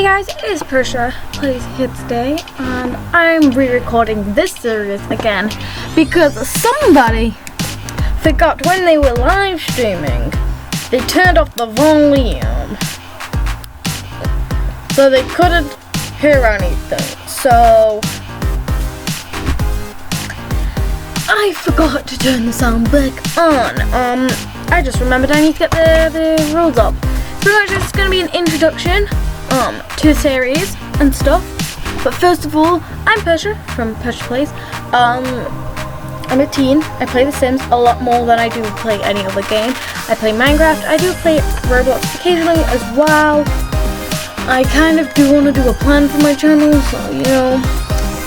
Hey guys, it is PersiaPlayz here today, and I'm re-recording this series again because somebody forgot when they were live streaming, they turned off the volume, so they couldn't hear anything. So I forgot to turn the sound back on. I just remembered I need to get the rules up. So it's just gonna be an introduction to the series and stuff. But first of all, I'm Persia from PersiaPlayz. I'm a teen. I play The Sims a lot more than I do play any other game. I play Minecraft. I do play Roblox occasionally as well. I kind of do want to do a plan for my channel, so you know.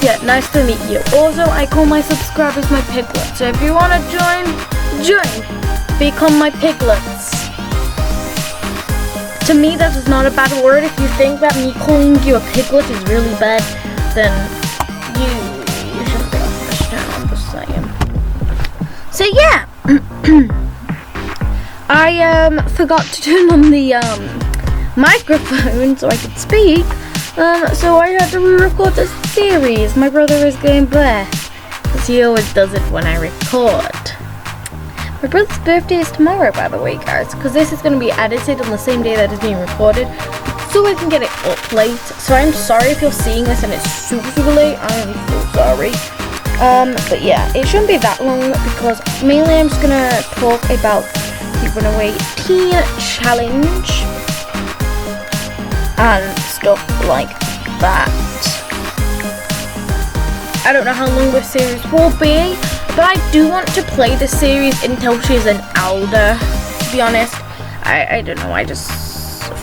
Yeah, nice to meet you. Also, I call my subscribers my piglets. So if you want to join, become my piglets. To me, that is not a bad word. If you think that me calling you a piglet is really bad, then you shouldn't be on this channel, I'm just saying. So yeah, I forgot to turn on the microphone so I could speak. So I had to re-record this series. My brother is going there, because he always does it when I record. My brother's birthday is tomorrow, by the way, guys, because this is going to be edited on the same day that it's being recorded, so I can get it up late. So I'm sorry if you're seeing this and it's super late. I am so sorry. But yeah, it shouldn't be that long because mainly I'm just going to talk about the Runaway Teen Challenge and stuff like that. I don't know how long this series will be, but I do want to play the series until she's an elder, to be honest. I don't know, I just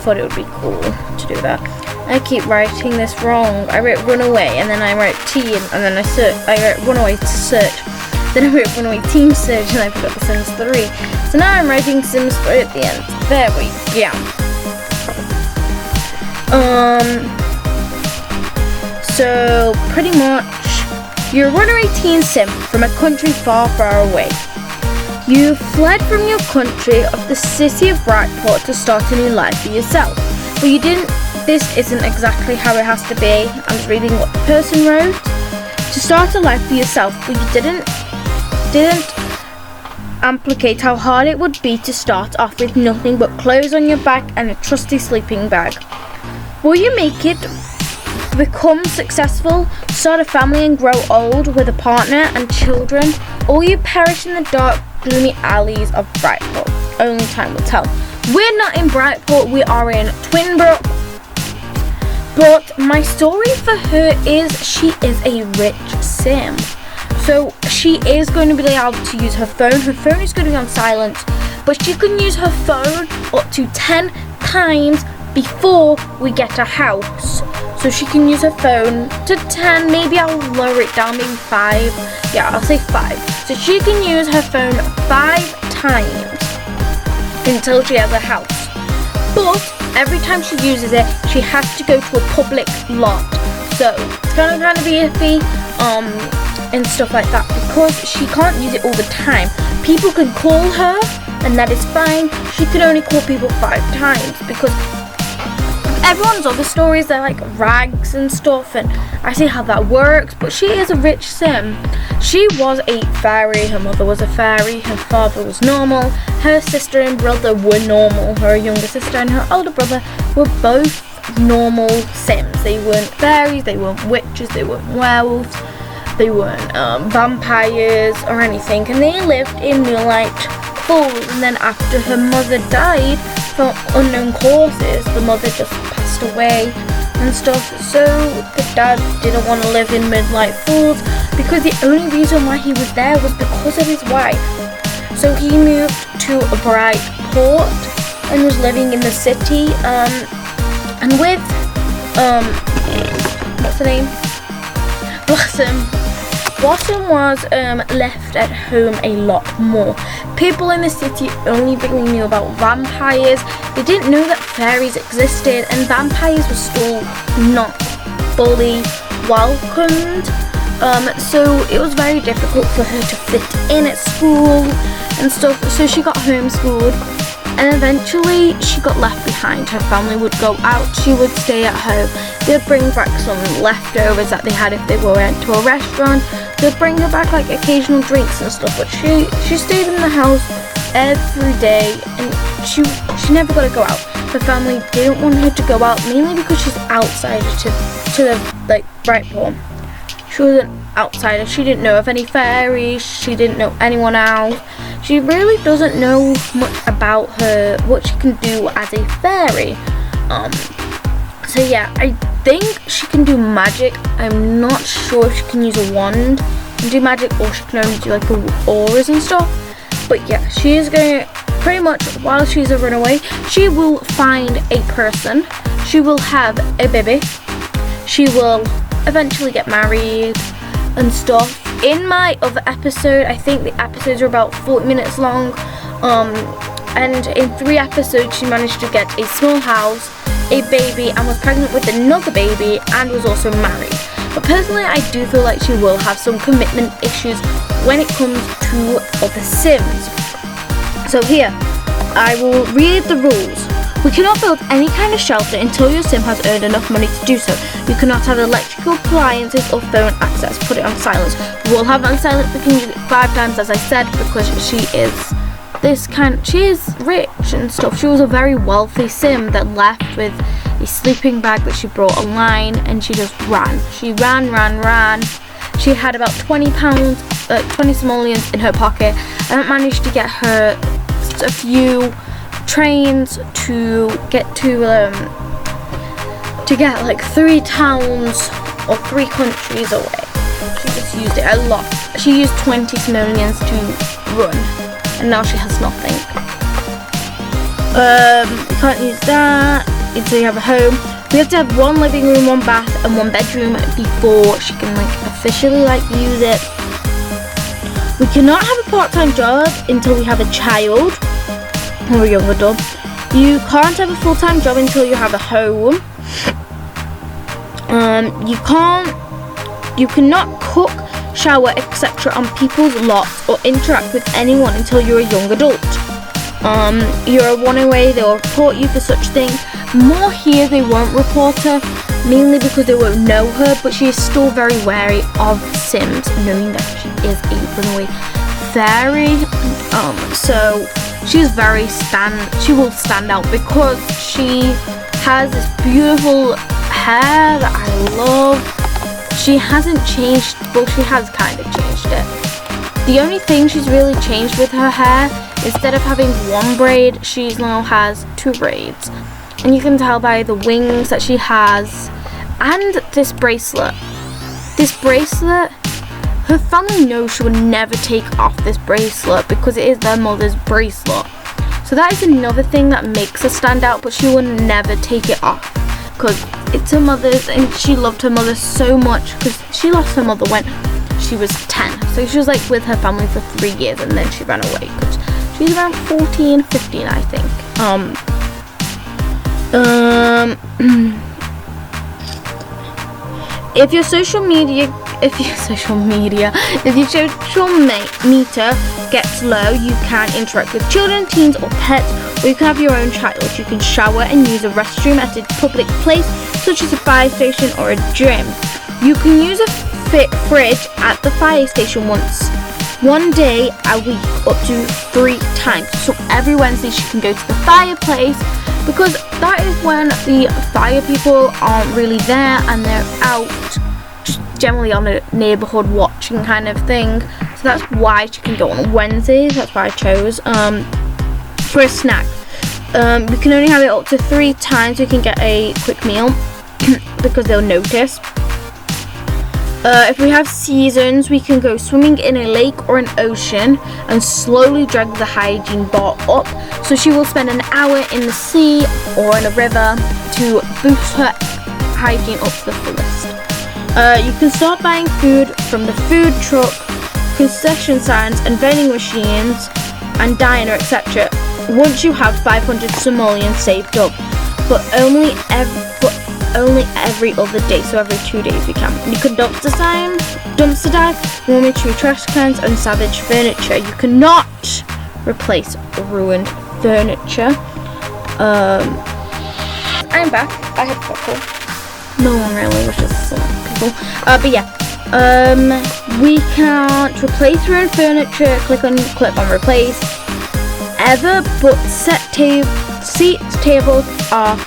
thought it would be cool to do that. I keep writing this wrong. I wrote Runaway, and then I wrote Teen, and then I wrote Runaway Search. Then I wrote Runaway Teen Search, and I forgot the Sims 3. So now I'm writing Sims 3 at the end. There we go. So pretty much, you're a runaway teen sim from a country far away. You fled from your country of the city of Brightport to start a new life for yourself. But you didn't. This isn't exactly how it has to be. I'm just reading what the person wrote. To start a life for yourself, but you didn't implicate how hard it would be to start off with nothing but clothes on your back and a trusty sleeping bag. Will you make it? Become successful, start a family and grow old with a partner and children, or will you perish in the dark, gloomy alleys of Brightport? Only time will tell. We're not in Brightport, we are in Twinbrook. But my story for her is she is a rich sim. So she is going to be allowed to use her phone. Her phone is going to be on silent, but she can use her phone up to 10 times before we get a house. So she can use her phone to 10, maybe I'll lower it down, maybe 5. Yeah, I'll say 5. So she can use her phone 5 times until she has a house. But every time she uses it, she has to go to a public lot. So it's kind of be iffy and stuff like that because she can't use it all the time. People can call her and that is fine. She can only call people 5 times because everyone's other stories, they're like rags and stuff, and I see how that works, but she is a rich sim. She was a fairy, her mother was a fairy, her father was normal, her sister and brother were normal, her younger sister and her older brother were both normal sims. They weren't fairies, they weren't witches, they weren't werewolves, they weren't vampires or anything, and they lived in Moonlight Falls. And then after her mother died for unknown causes, the mother just passed away and stuff, so the dad didn't want to live in Moonlight Falls because the only reason why he was there was because of his wife. So he moved to Brightport and was living in the city and with what's her name? Blossom was left at home a lot more. People in the city only really knew about vampires. They didn't know that fairies existed, and vampires were still not fully welcomed. So it was very difficult for her to fit in at school and stuff. So she got homeschooled, and eventually she got left behind. Her family would go out, she would stay at home. They'd bring back some leftovers that they had if they went to a restaurant. They'd bring her back like occasional drinks and stuff, but she stayed in the house every day, and she never got to go out. Her family didn't want her to go out, mainly because she's outsider to the like Brightpool. She was an outsider. She didn't know of any fairies. She didn't know anyone else. She really doesn't know much about what she can do as a fairy. So yeah, I think she can do magic. I'm not sure if she can use a wand and do magic, or she can only do like auras and stuff. But yeah, she is going to pretty much, while she's a runaway, she will find a person. She will have a baby. She will eventually get married and stuff. In my other episode, I think the episodes are about 40 minutes long, and in 3 episodes she managed to get a small house, a baby, and was pregnant with another baby, and was also married. But personally, I do feel like she will have some commitment issues when it comes to other Sims. So here, I will read the rules. We cannot build any kind of shelter until your Sim has earned enough money to do so. You cannot have electrical appliances or phone access. Put it on silence. We'll have it on silent. We can use it 5 times, as I said, because she is rich and stuff. She was a very wealthy Sim that left with a sleeping bag that she brought online, and she just ran. She ran. She had about 20 simoleons in her pocket, and managed to get her a few trains to get like 3 towns or 3 countries away. She just used it a lot. She used 20 simoleons to run, and now she has nothing. You can't use that until you have a home. We have to have 1 living room, 1 bath, and 1 bedroom before she can like officially like use it. We cannot have a part-time job until we have a child or a young adult. You can't have a full-time job until you have a home. You cannot cook, shower, etc. on people's lots or interact with anyone until you're a young adult. You're a runaway, they'll report you for such things. More here, they won't report her, mainly because they won't know her, but she is still very wary of Sims, knowing that she is a runaway fairy. So she will stand out because she has this beautiful hair that I love. She hasn't changed, well, she has kind of changed it. The only thing she's really changed with her hair, instead of having 1 braid, she now has 2 braids. And you can tell by the wings that she has, and this bracelet. This bracelet, her family knows she would never take off this bracelet because it is their mother's bracelet. So that is another thing that makes her stand out, but she will never take it off because it's her mother's, and she loved her mother so much because she lost her mother when she was 10. So she was like with her family for 3 years, and then she ran away because she's around 14, 15, I think. If your social meter gets low, you can interact with children, teens, or pets, or you can have your own child. You can shower and use a restroom at a public place, such as a fire station or a gym. You can use a fridge at the fire station one day a week, up to 3 times. So every Wednesday she can go to the fireplace, because that is when the fire people aren't really there and they're out just generally on a neighborhood watching kind of thing. So that's why she can go on Wednesdays. That's why I chose. For a snack, we can only have it up to 3 times. We can get a quick meal because they'll notice. If we have seasons, we can go swimming in a lake or an ocean and slowly drag the hygiene bar up. So she will spend an hour in the sea or in a river to boost her hygiene up to the fullest. You can start buying food from the food truck, concession signs and vending machines and diner, etc. once you have 500 simoleons saved up, but only every other day, so every 2 days we can. You can dumpster dive, rummage through trash cans and salvage furniture. You cannot replace ruined furniture. I'm back. I had people. No one really, was just some people. But yeah, we can't replace your own furniture. Click on replace ever, but seats, tables are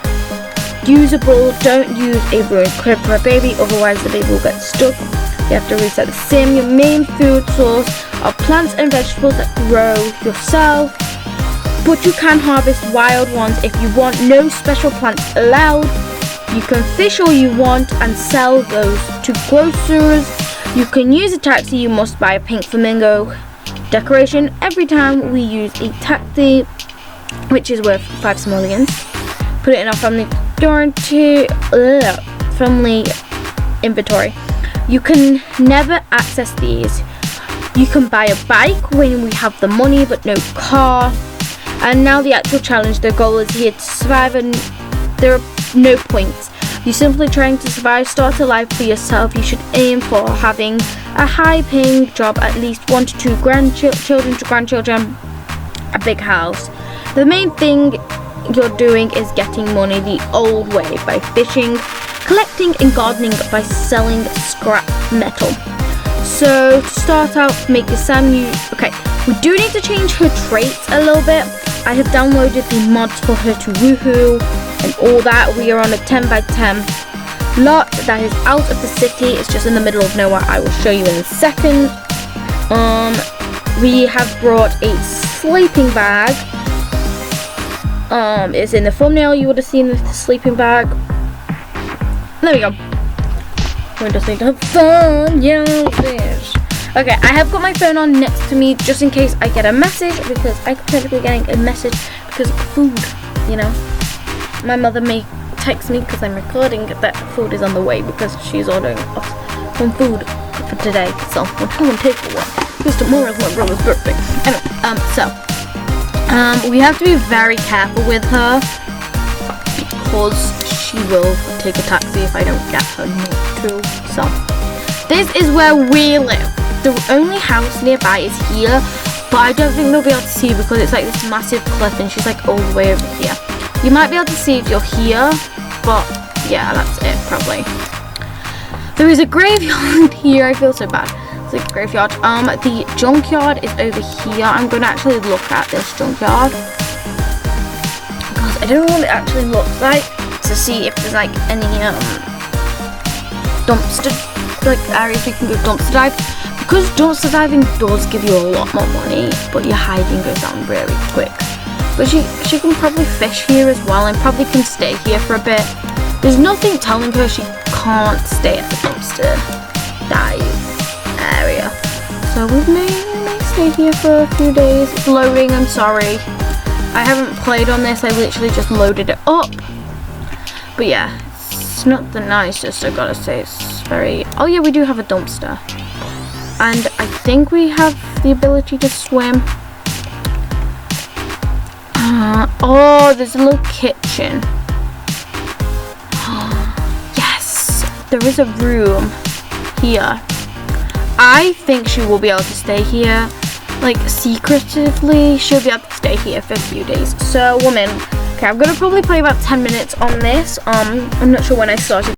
usable. Don't use a ruined crib for a baby, otherwise the baby will get stuck. You have to reset the sim. Your main food source are plants and vegetables that grow yourself, but you can harvest wild ones if you want. No special plants allowed. You can fish all you want and sell those to grocers. You can use a taxi. You must buy a pink flamingo decoration every time we use a taxi, which is worth 5 simoleons. Put it in our family inventory. You can never access these. You can buy a bike when we have the money, but no car. And now the actual challenge. The goal is here to survive, and there are no points. You're simply trying to survive. Start a life for yourself. You should aim for having a high-paying job, at least 1 to 2 grandchildren, a big house. The main thing you're doing is getting money the old way, by fishing, collecting and gardening, by selling scrap metal. So to start out, make your Sam okay, we do need to change her traits a little bit. I have downloaded the mods for her to woohoo and all that. We are on a 10 by 10 lot that is out of the city. It's just in the middle of nowhere. I will show you in a second. We have brought a sleeping bag. It's in the thumbnail. You would have seen the sleeping bag. There we go. We just need to have fun, yeah, fish. Okay, I have got my phone on next to me just in case I get a message, because I could potentially be getting a message because of food, you know. My mother may text me because I'm recording that food is on the way, because she's ordering us some food for today. So we'll come and take one because tomorrow's my brother's birthday. Anyway, we have to be very careful with her because she will take a taxi if I don't get her not to. So this is where we live. The only house nearby is here, but I don't think they'll be able to see because it's like this massive cliff and she's like all the way over here. You might be able to see if you're here, but yeah, that's it probably. There is a graveyard here. I feel so bad. It's like a graveyard. The junkyard is over here. I'm going to actually look at this junkyard because I don't know what it actually looks like, to see if there's like any dumpster like areas we can go dumpster dive, because dumpster diving does give you a lot more money, but your hiding goes down really quick. But she can probably fish here as well, and probably can stay here for a bit. There's nothing telling her she can't stay at the dumpster dive area, so we may stay here for a few days. It's loading, I'm sorry, I haven't played on this, I literally just loaded it up. But yeah, it's not the nicest, I gotta say. It's very... Oh yeah, we do have a dumpster. And I think we have the ability to swim. Oh, there's a little kitchen. Yes, there is a room here. I think she will be able to stay here. Like, secretively, she'll be able to stay here for a few days. So, woman... Okay, I'm gonna probably play about 10 minutes on this. I'm not sure when I started.